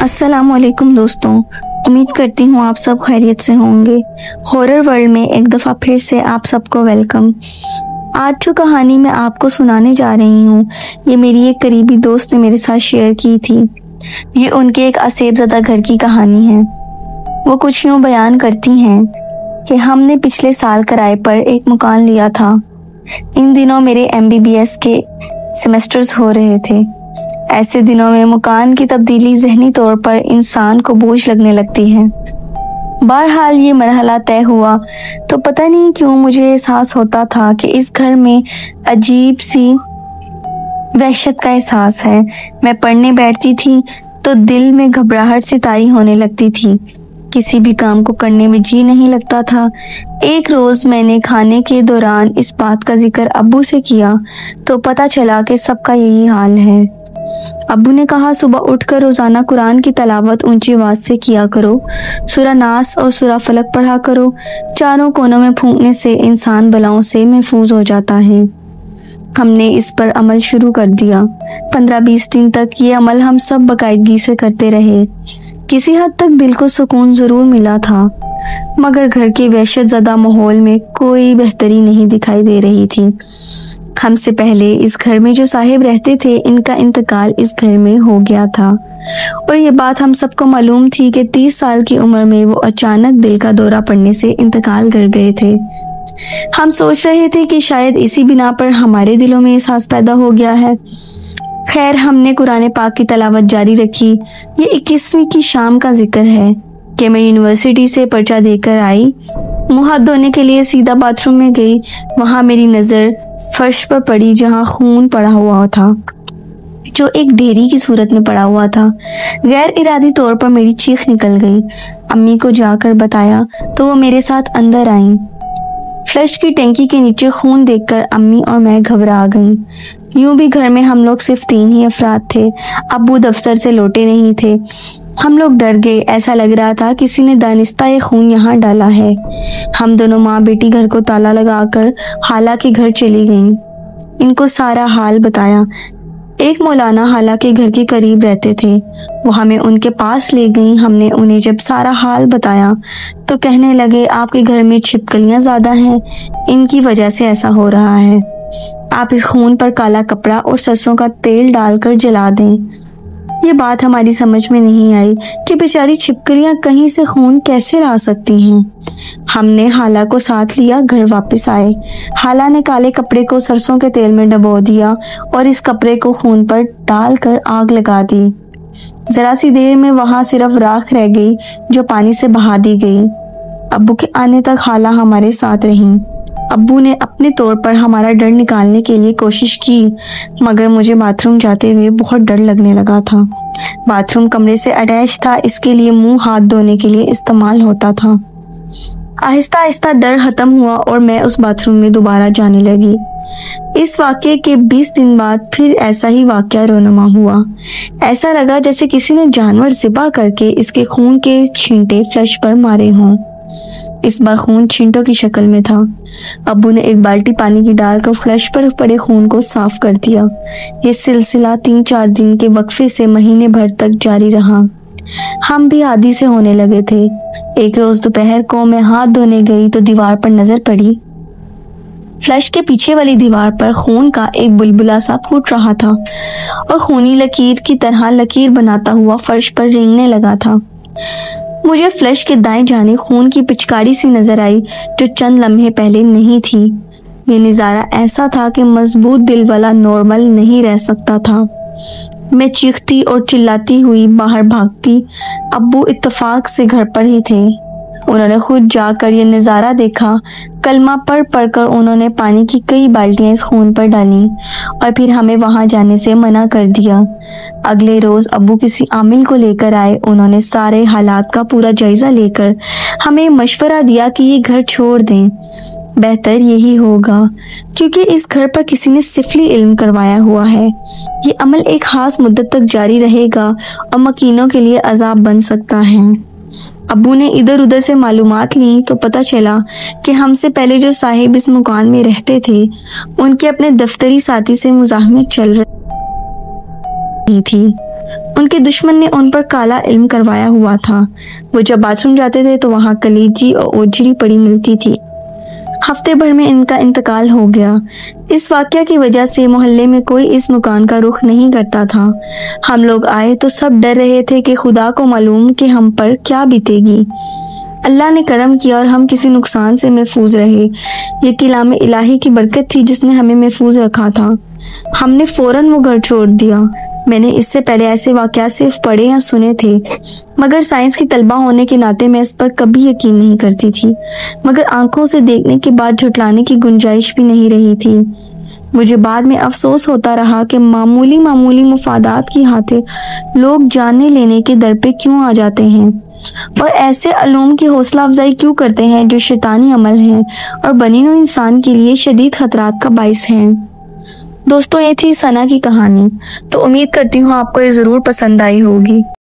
अस्सलाम वालेकुम दोस्तों, उम्मीद करती हूँ आप सब खैरियत से होंगे। हॉरर वर्ल्ड में एक दफ़ा फिर से आप सबको वेलकम। आज जो कहानी मैं आपको सुनाने जा रही हूँ, ये मेरी एक करीबी दोस्त ने मेरे साथ शेयर की थी। ये उनके एक असेबज़दा घर की कहानी है। वो कुछ यूँ बयान करती हैं कि हमने पिछले साल किराए पर एक मकान लिया था। इन दिनों मेरे MBBS के सेमेस्टर्स हो रहे थे। ऐसे दिनों में मकान की तब्दीली ज़हनी तौर पर इंसान को बोझ लगने लगती है। बहरहाल ये मरहला तय हुआ तो पता नहीं क्यों मुझे एहसास होता था कि इस घर में अजीब सी वहशत का एहसास है। मैं पढ़ने बैठती थी तो दिल में घबराहट सी तारी होने लगती थी। किसी भी काम को करने में जी नहीं लगता था। एक रोज़ मैंने खाने के दौरान इस बात का जिक्र अब्बू से किया तो पता चला कि सबका यही हाल है। अब्बू ने कहा, सुबह उठकर रोज़ाना कुरान की तलावत ऊंची आवाज़ से किया करो, सूरा नास और सूरा फलक पढ़ा करो। चारों कोनों में फूंकने से इंसान बलाओं से महफूज हो जाता है। हमने इस पर अमल शुरू कर दिया। 15-20 दिन तक ये अमल हम सब बाकायदगी से करते रहे। किसी हद तक दिल को सुकून ज़रूर मिला था, मगर घर के वहशत ज़दा माहौल में कोई बेहतरी नहीं दिखाई दे रही थी। हमसे पहले इस घर में जो साहिब रहते थे, इनका इंतकाल इस घर में हो गया था और ये बात हम सबको मालूम थी कि 30 साल की उम्र में वो अचानक दिल का दौरा पड़ने से इंतकाल कर गए थे। हम सोच रहे थे कि शायद इसी बिना पर हमारे दिलों में एहसास पैदा हो गया है। खैर, हमने कुरान पाक की तलावत जारी रखी। ये 21वीं की शाम का जिक्र है कि मैं यूनिवर्सिटी से पर्चा देकर आई। मुँह हाथ धोने के लिए सीधा बाथरूम में गई। वहाँ मेरी नज़र फर्श पर पड़ी जहाँ खून पड़ा हुआ था, जो एक ढेरी की सूरत में पड़ा हुआ था। गैर इरादी तौर पर मेरी चीख निकल गई। अम्मी को जाकर बताया तो वो मेरे साथ अंदर आईं। फ्लश की टंकी के नीचे खून देखकर अम्मी और मैं घबरा गईं। यूं भी घर में हम लोग सिर्फ 3 ही अफराद थे। अब्बू दफ्तर से लौटे नहीं थे। हम लोग डर गए। ऐसा लग रहा था किसी ने दानिस्ता ये खून यहाँ डाला है। हम दोनों माँ बेटी घर को ताला लगाकर हाला के घर चली गईं। इनको सारा हाल बताया। एक मौलाना हाला के घर के करीब रहते थे, वो हमें उनके पास ले गईं। हमने उन्हें जब सारा हाल बताया तो कहने लगे, आपके घर में छिपकलियाँ ज़्यादा हैं, इनकी वजह से ऐसा हो रहा है। आप इस खून पर काला कपड़ा और सरसों का तेल डालकर जला दें। ये बात हमारी समझ में नहीं आई कि बेचारी छिपकलियां कहीं से खून कैसे ला सकती हैं। हमने हाला को साथ लिया, घर वापस आए। हाला ने काले कपड़े को सरसों के तेल में डुबो दिया और इस कपड़े को खून पर डालकर आग लगा दी। जरा सी देर में वहां सिर्फ राख रह गई जो पानी से बहा दी गई। अब्बू के आने तक हाला हमारे साथ रही। अब्बू ने अपने तौर पर हमारा डर निकालने के लिए कोशिश की, मगर मुझे बाथरूम जाते हुए बहुत डर लगने लगा था। बाथरूम कमरे से अटैच था, इसके लिए मुंह हाथ धोने के लिए इस्तेमाल होता था। आहिस्ता आहिस्ता डर खत्म हुआ और मैं उस बाथरूम में दोबारा जाने लगी। इस वाक़ये के 20 दिन बाद फिर ऐसा ही वाक़या रोनुमा हुआ। ऐसा लगा जैसे किसी ने जानवर ज़िबा करके इसके खून के छींटे फ्लश पर मारे हों। इस बार खून छींटों की शक्ल में था। अब्बू ने एक बाल्टी पानी की डालकर फ्लश पर पड़े खून को साफ कर दिया। ये सिलसिला 3-4 दिन के वक्फे से महीने भर तक जारी रहा। हम भी आदी से होने लगे थे। एक रोज दोपहर को मैं हाथ धोने गई तो दीवार पर नजर पड़ी। फ्लश के पीछे वाली दीवार पर खून का एक बुलबुला सा फूट रहा था और खूनी लकीर की तरह लकीर बनाता हुआ फर्श पर रेंगने लगा था। मुझे फ्लश के दाएं जाने खून की पिचकारी सी नजर आई जो चंद लम्हे पहले नहीं थी। ये नज़ारा ऐसा था कि मजबूत दिल वाला नॉर्मल नहीं रह सकता था। मैं चीखती और चिल्लाती हुई बाहर भागती। अब्बू इत्तेफाक से घर पर ही थे। उन्होंने खुद जाकर ये नज़ारा देखा। कलमा पढ़ पढ़कर उन्होंने पानी की कई बाल्टियां इस खून पर डाली और फिर हमें वहां जाने से मना कर दिया। अगले रोज अब्बू किसी आमिल को लेकर आए। उन्होंने सारे हालात का पूरा जायजा लेकर हमें मशवरा दिया कि ये घर छोड़ दें, बेहतर यही होगा, क्योंकि इस घर पर किसी ने सिफली इल्म करवाया हुआ है। ये अमल एक खास मुद्दत तक जारी रहेगा और मकीनों के लिए अजाब बन सकता है। अब्बू ने इधर उधर से मालूमात ली तो पता चला कि हमसे पहले जो साहिब इस मकान में रहते थे, उनके अपने दफ्तरी साथी से मुज़ाहमत चल रही थी। ان کے دشمن نے ان پر کالا علم کروایا ہوا تھا۔ وہ جب باتھ روم جاتے تھے تو وہاں کلیجی اور اوجری پڑی ملتی تھی۔ ہفتے بھر میں ان کا انتقال ہو گیا۔ اس واقعہ کی وجہ سے محلے میں کوئی اس مکان کا رخ نہیں کرتا تھا۔ ہم لوگ آئے تو سب ڈر رہے تھے کہ خدا کو معلوم کہ ہم پر کیا بیتے گی۔ اللہ نے کرم کیا اور ہم کسی نقصان سے محفوظ رہے۔ یہ کلام الہی کی برکت تھی جس نے ہمیں محفوظ رکھا تھا۔ ہم نے فوراً وہ گھر چھوڑ دیا۔ میں نے اس سے پہلے ایسے واقعات صرف پڑھے یا سنے تھے، مگر سائنس کی طلبہ ہونے کے ناطے میں اس پر کبھی یقین نہیں کرتی تھی، مگر آنکھوں سے دیکھنے کے بعد جھٹلانے کی گنجائش بھی نہیں رہی تھی۔ مجھے بعد میں افسوس ہوتا رہا کہ معمولی مفادات کی خاطر لوگ جاننے لینے کے در پہ کیوں آ جاتے ہیں اور ایسے علوم کی حوصلہ افزائی کیوں کرتے ہیں جو شیطانی عمل ہیں اور بنی نوع انسان کے لیے شدید خطرات کا باعث ہیں۔ دوستوں، یہ تھی ثنا کی کہانی۔ تو امید کرتی ہوں آپ کو یہ ضرور پسند آئی ہوگی۔